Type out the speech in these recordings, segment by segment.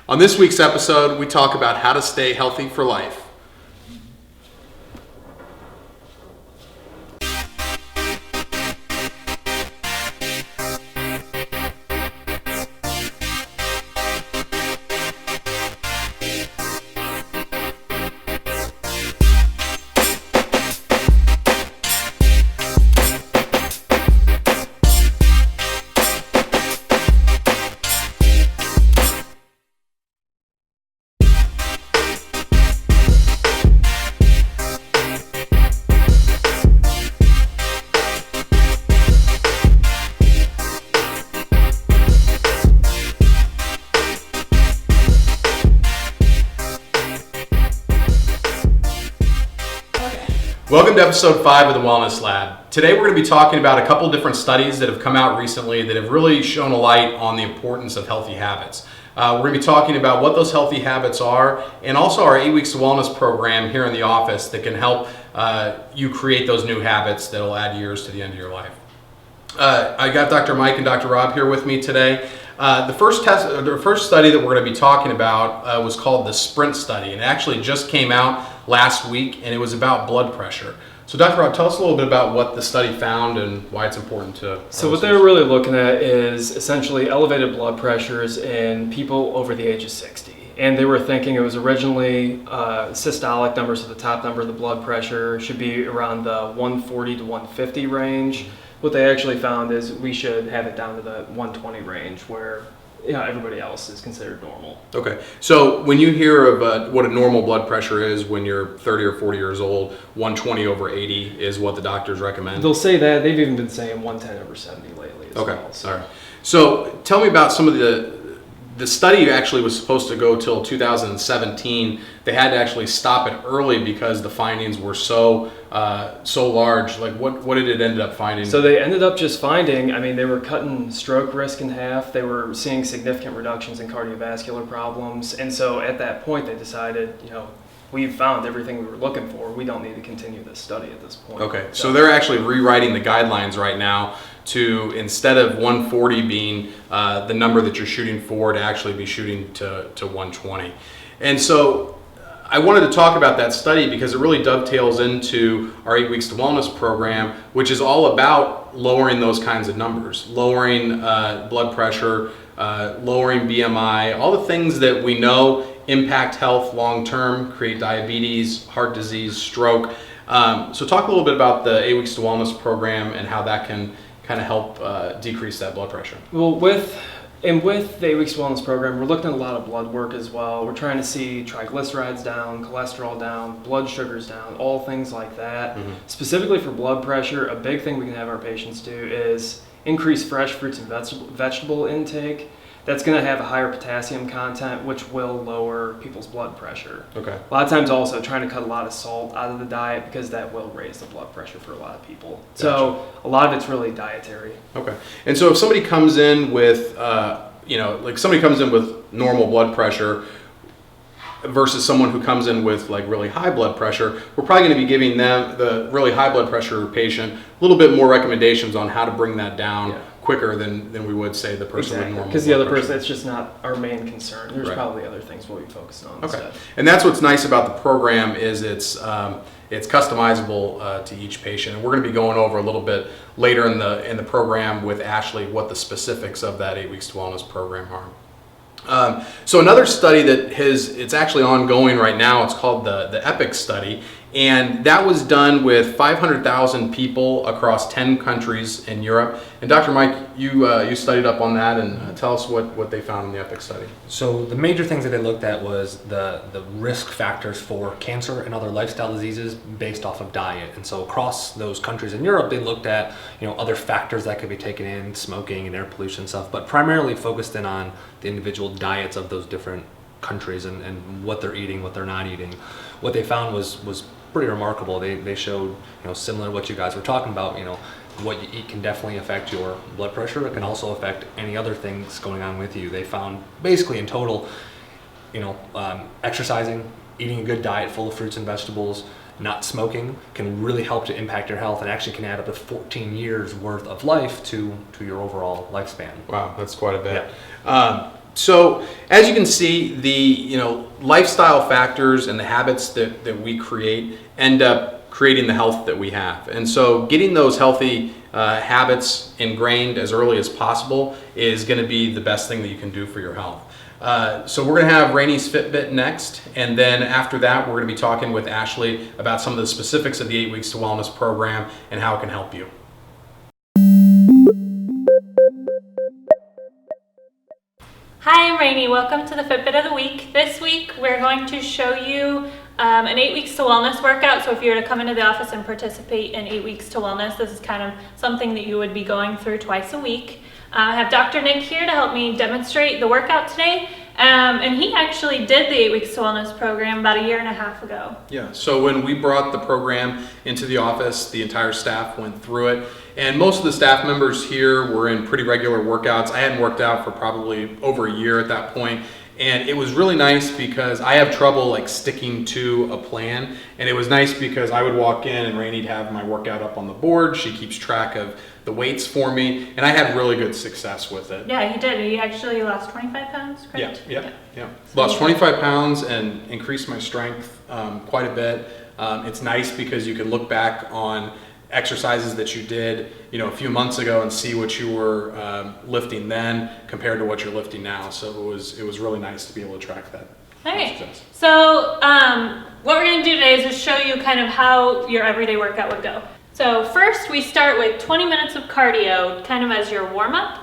On this week's episode, we talk about how to stay healthy for life. Welcome to episode 5 of the Wellness Lab. Today we're going to be talking about a couple different studies that have come out recently that have really shown a light on the importance of healthy habits. We're going to be talking about what those healthy habits are and also our 8 Weeks to Wellness program here in the office that can help you create those new habits that will add years to the end of your life. I got Dr. Mike and Dr. Rob here with me today. The first study that we're going to be talking about was called the SPRINT study, and it actually just came out last week, and it was about blood pressure. So Dr. Rob, tell us a little bit about what the study found and why it's important to... So what they were really looking at is essentially elevated blood pressures in people over the age of 60. And they were thinking it was originally systolic numbers, so the top number of the blood pressure should be around the 140 to 150 range. What they actually found is we should have it down to the 120 range where everybody else is considered normal. Okay, so when you hear of what a normal blood pressure is when you're 30 or 40 years old, 120 over 80 is what the doctors recommend? They'll say that. They've even been saying 110 over 70 lately as well. So. All right. So tell me about some of the study actually was supposed to go till 2017. They had to actually stop it early because the findings were so large. Like what did it end up finding? So they ended up just finding, they were cutting stroke risk in half. They were seeing significant reductions in cardiovascular problems. And so at that point they decided, we've found everything we were looking for. We don't need to continue this study at this point. Okay, so they're actually rewriting the guidelines right now to, instead of 140 being the number that you're shooting for, to actually be shooting to 120. And so I wanted to talk about that study because it really dovetails into our 8 Weeks to Wellness program, which is all about lowering those kinds of numbers, lowering blood pressure, lowering BMI, all the things that we know impact health long term, create diabetes, heart disease, stroke. So talk a little bit about the 8 Weeks to Wellness program and how that can kind of help decrease that blood pressure. Well, with the 8 Weeks to Wellness program, we're looking at a lot of blood work as well. We're trying to see triglycerides down, cholesterol down, blood sugars down, all things like that. Mm-hmm. Specifically for blood pressure, a big thing we can have our patients do is increase fresh fruits and vegetable intake. That's going to have a higher potassium content, which will lower people's blood pressure. Okay. A lot of times also trying to cut a lot of salt out of the diet because that will raise the blood pressure for a lot of people. Gotcha. So a lot of it's really dietary. Okay. And so if somebody comes in with, somebody comes in with normal blood pressure versus someone who comes in with like really high blood pressure, we're probably going to be giving them, the really high blood pressure patient, a little bit more recommendations on how to bring that down quicker than we would say the person with normal. Because the other person, that's just not our main concern. There's probably other things we'll be focusing on instead. And that's what's nice about the program is it's customizable to each patient. And we're going to be going over a little bit later in the program with Ashley what the specifics of that 8 Weeks to Wellness program are. So another study that it's actually ongoing right now, it's called the EPIC study, and that was done with 500,000 people across 10 countries in Europe. And Dr. Mike, you studied up on that, and tell us what they found in the EPIC study. So the major things that they looked at was the risk factors for cancer and other lifestyle diseases based off of diet. And so across those countries in Europe, they looked at other factors that could be taken in, smoking and air pollution stuff, but primarily focused in on the individual diets of those different countries and what they're eating, what they're not eating. What they found was pretty remarkable. They showed, similar to what you guys were talking about, what you eat can definitely affect your blood pressure. It can also affect any other things going on with you. They found basically in total, exercising, eating a good diet full of fruits and vegetables, not smoking can really help to impact your health and actually can add up to 14 years worth of life to your overall lifespan. Wow, that's quite a bit. Yeah. So as you can see, the lifestyle factors and the habits that we create end up creating the health that we have. And so getting those healthy habits ingrained as early as possible is going to be the best thing that you can do for your health. So we're going to have Raney's Fitbit next, and then after that we're going to be talking with Ashley about some of the specifics of the 8 Weeks to Wellness program and how it can help you. Hi, I'm Raney. Welcome to the Fitbit of the Week. This week we're going to show you an 8 Weeks to Wellness workout. So if you were to come into the office and participate in 8 Weeks to Wellness, this is kind of something that you would be going through twice a week. I have Dr. Nick here to help me demonstrate the workout today. And he actually did the 8 Weeks to Wellness program about a year and a half ago. Yeah, so when we brought the program into the office, the entire staff went through it. And most of the staff members here were in pretty regular workouts. I hadn't worked out for probably over a year at that point. And it was really nice because I have trouble like sticking to a plan. And it was nice because I would walk in and Raney'd have my workout up on the board. She keeps track of the weights for me. And I had really good success with it. Yeah, he did. He actually lost 25 pounds, correct? Yeah. Lost 25 pounds and increased my strength quite a bit. It's nice because you can look back on exercises that you did, a few months ago and see what you were lifting then compared to what you're lifting now. So it was really nice to be able to track that. All right. So what we're going to do today is just show you kind of how your everyday workout would go. So first we start with 20 minutes of cardio, kind of as your warm-up.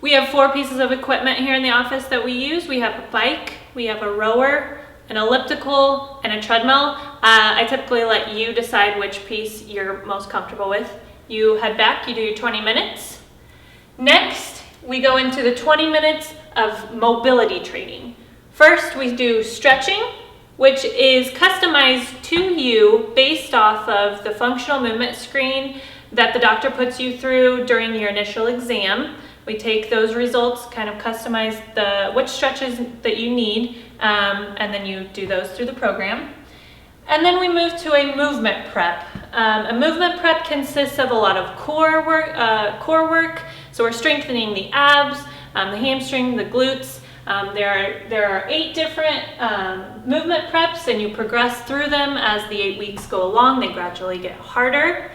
We have 4 pieces of equipment here in the office that we use. We have a bike, we have a rower, an elliptical, and a treadmill. I typically let you decide which piece you're most comfortable with. You head back, you do your 20 minutes. Next, we go into the 20 minutes of mobility training. First, we do stretching, which is customized to you based off of the functional movement screen that the doctor puts you through during your initial exam. We take those results, kind of customize which stretches that you need, and then you do those through the program. And then we move to a movement prep. A movement prep consists of a lot of core work. So we're strengthening the abs, the hamstring, the glutes. There are 8 different movement preps, and you progress through them as the 8 weeks go along. They gradually get harder.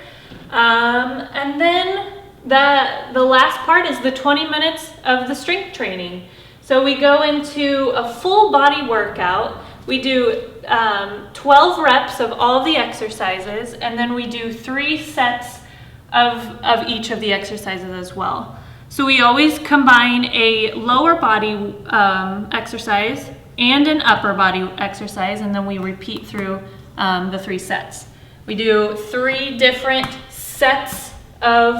And then the last part is the 20 minutes of the strength training. So we go into a full body workout. We do 12 reps of all of the exercises, and then we do 3 sets of each of the exercises as well. So we always combine a lower body exercise and an upper body exercise, and then we repeat through the 3 sets. We do 3 different sets of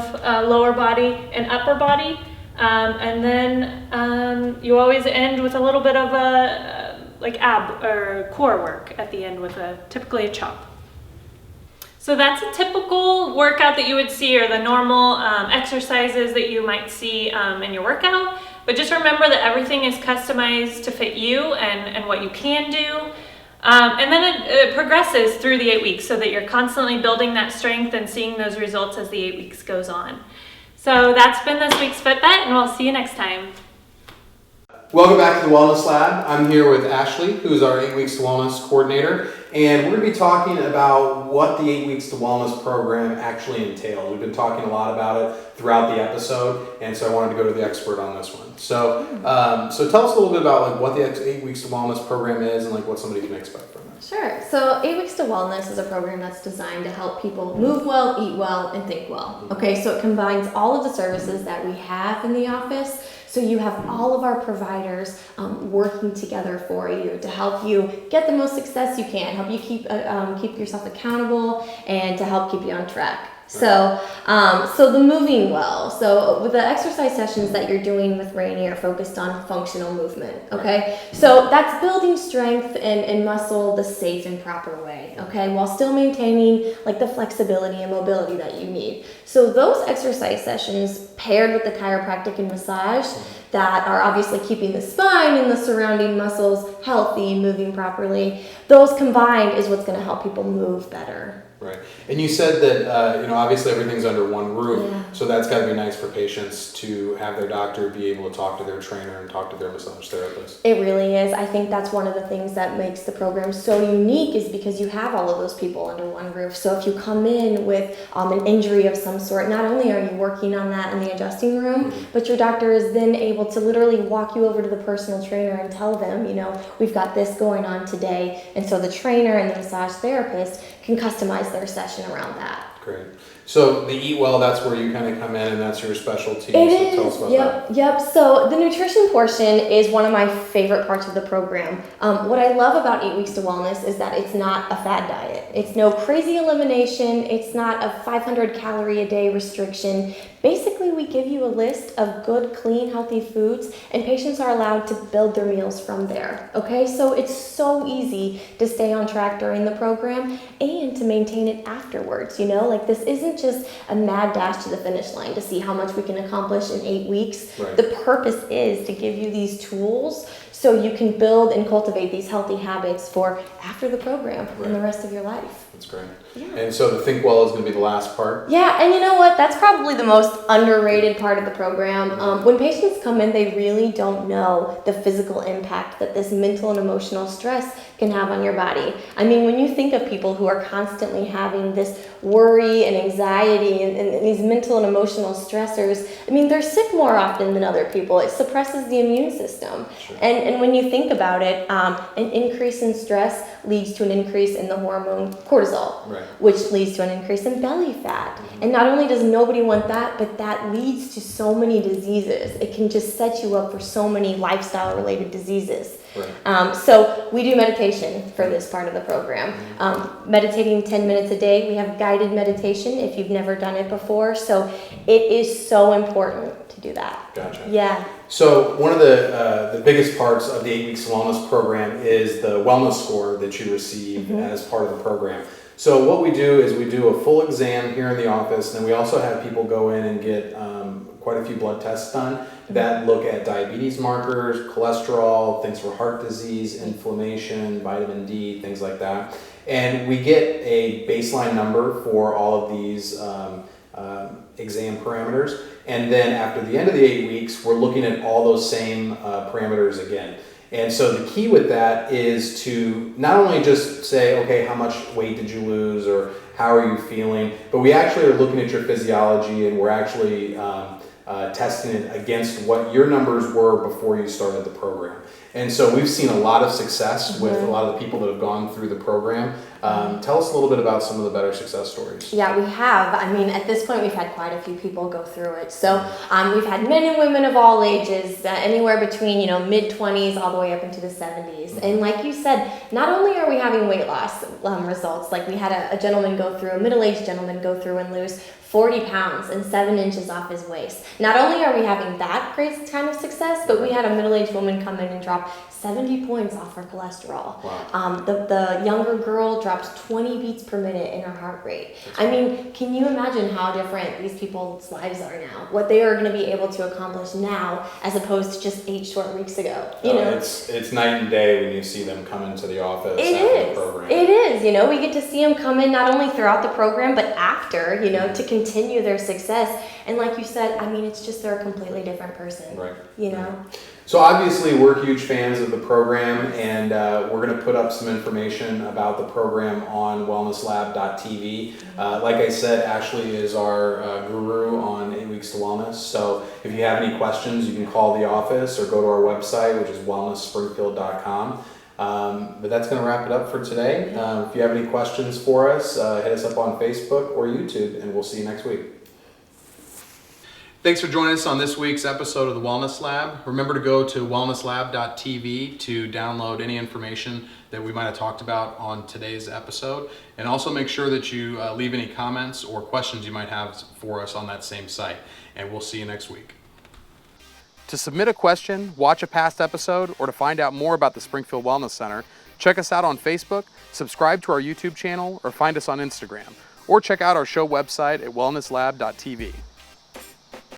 lower body and upper body, and then you always end with a little bit of like ab or core work at the end with typically a chop. So that's a typical workout that you would see, or the normal exercises that you might see in your workout. But just remember that everything is customized to fit you and what you can do. And then it progresses through the 8 weeks so that you're constantly building that strength and seeing those results as the 8 weeks goes on. So that's been this week's Fitbit, and we'll see you next time. Welcome back to the Wellness Lab. I'm here with Ashley, who's our 8 Weeks to Wellness coordinator, and we're going to be talking about what the 8 Weeks to Wellness program actually entails. We've been talking a lot about it throughout the episode, and so I wanted to go to the expert on this one. So tell us a little bit about like what the 8 Weeks to Wellness program is and like what somebody can expect from it. Sure. So 8 Weeks to Wellness is a program that's designed to help people move well, eat well, and think well. Okay, so it combines all of the services that we have in the office. So you have all of our providers working together for you to help you get the most success you can, help you keep yourself accountable, and to help keep you on track. So the moving well. So with the exercise sessions that you're doing with Raney are focused on functional movement, okay? So that's building strength and muscle the safe and proper way, okay? While still maintaining like the flexibility and mobility that you need. So those exercise sessions paired with the chiropractic and massage that are obviously keeping the spine and the surrounding muscles healthy, moving properly, those combined is what's gonna help people move better. Right. And you said that, obviously everything's under one roof, Yeah. so that's got to be nice for patients to have their doctor be able to talk to their trainer and talk to their massage therapist. It really is. I think that's one of the things that makes the program so unique is because you have all of those people under one roof. So if you come in with an injury of some sort, not only are you working on that in the adjusting room, but your doctor is then able to literally walk you over to the personal trainer and tell them, we've got this going on today. And so the trainer and the massage therapist can customize their session around that. Great. So the Eat Well, that's where you kind of come in and that's your specialty. It so is. Tell us about that. Yep. So the nutrition portion is one of my favorite parts of the program. What I love about 8 Weeks to Wellness is that it's not a fad diet. It's no crazy elimination. It's not a 500 calorie a day restriction. Basically, we give you a list of good, clean, healthy foods, and patients are allowed to build their meals from there. Okay, so it's so easy to stay on track during the program and to maintain it afterwards. Like this isn't just a mad dash to the finish line to see how much we can accomplish in 8 weeks. Right. The purpose is to give you these tools so you can build and cultivate these healthy habits for after the program and the rest of your life. That's great. Yeah. And so the Think Well is going to be the last part. Yeah, and you know what? That's probably the most underrated part of the program. When patients come in, they really don't know the physical impact that this mental and emotional stress can have on your body. I mean, when you think of people who are constantly having this worry and anxiety and these mental and emotional stressors, I mean, they're sick more often than other people. It suppresses the immune system. Sure. And when you think about it, an increase in stress leads to an increase in the hormone cortisol, Right. which leads to an increase in belly fat. And not only does nobody want that, but that leads to so many diseases. It can just set you up for so many lifestyle-related diseases. Right. So we do meditation for this part of the program. Meditating 10 minutes a day. We have guided meditation if you've never done it before. So it is so important to do that. Gotcha. Yeah. So one of the biggest parts of the 8 Weeks to Wellness program is the wellness score that you receive as part of the program. So what we do is we do a full exam here in the office, and we also have people go in and get quite a few blood tests done that look at diabetes markers, cholesterol, things for heart disease, inflammation, vitamin D, things like that. And we get a baseline number for all of these exam parameters. And then after the end of the 8 weeks, we're looking at all those same parameters again. And so the key with that is to not only just say, okay, how much weight did you lose or how are you feeling, but we actually are looking at your physiology and we're actually testing it against what your numbers were before you started the program. And so we've seen a lot of success with a lot of the people that have gone through the program. Tell us a little bit about some of the better success stories. Yeah, we have. I mean, at this point, we've had quite a few people go through it. So we've had men and women of all ages, anywhere between, mid-20s all the way up into the 70s. And like you said, not only are we having weight loss results, like we had a gentleman go through, a middle-aged gentleman go through and lose 40 pounds and 7 inches off his waist. Not only are we having that great kind of success, but we had a middle-aged woman come in and drop 70 points off her cholesterol. Wow. The younger girl dropped 20 beats per minute in her heart rate. I mean, can you imagine how different these people's lives are now? What they are going to be able to accomplish now as opposed to just 8 short weeks ago. You know? It's night and day when you see them come into the office It after is. the program. It is. We get to see them come in not only throughout the program, but after, to continue their success. And like you said, I mean, it's just they're a completely different person. Right. So obviously we're huge fans of the program, and we're going to put up some information about the program on WellnessLab.tv. Like I said, Ashley is our guru on 8 Weeks to Wellness. So if you have any questions, you can call the office or go to our website, which is wellnessspringfield.com. But that's going to wrap it up for today. If you have any questions for us, hit us up on Facebook or YouTube, and we'll see you next week. Thanks for joining us on this week's episode of the Wellness Lab. Remember to go to wellnesslab.tv to download any information that we might have talked about on today's episode. And also make sure that you leave any comments or questions you might have for us on that same site. And we'll see you next week. To submit a question, watch a past episode, or to find out more about the Springfield Wellness Center, check us out on Facebook, subscribe to our YouTube channel, or find us on Instagram. Or check out our show website at wellnesslab.tv.